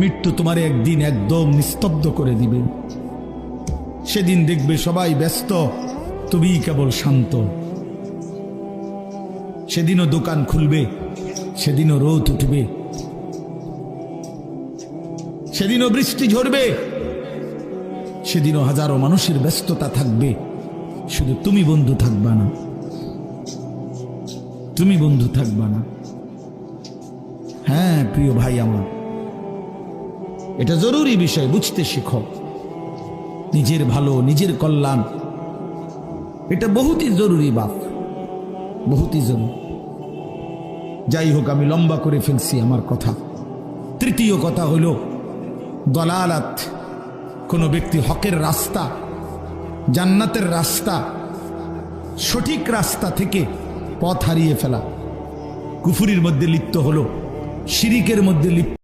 মৃত্যু তোমার একদিন একদম নিস্তব্ধ করে দিবে। সেদিন দেখবে সবাই ব্যস্ত, তুমি কেবল শান্ত। সেদিনও দোকান খুলবে, সেদিনও রোদ উঠবে, সেদিনও বৃষ্টি ঝরবে, সেদিনও হাজারো মানুষের ব্যস্ততা থাকবে, শুধু তুমি বন্ধু থাকবা না, তুমি বন্ধু থাকবা না। হ্যাঁ প্রিয় ভাই আমার, এটা জরুরি বিষয়, বুঝতে শিখো। নিজের ভালো, নিজের কল্যাণ, এটা বহুতই জরুরি বাপ, বহুতই জরুরি। যাই হোক, আমি লম্বা করে ফেলছি আমার কথা। তৃতীয় কথা হইল দলালাত। কোনো ব্যক্তি হকের রাস্তা, জান্নাতের রাস্তা, সঠিক রাস্তা থেকে পথ হারিয়ে ফেলা, কুফরির মধ্যে লিপ্ত হলো, শিরিকের মধ্যে লিপ্ত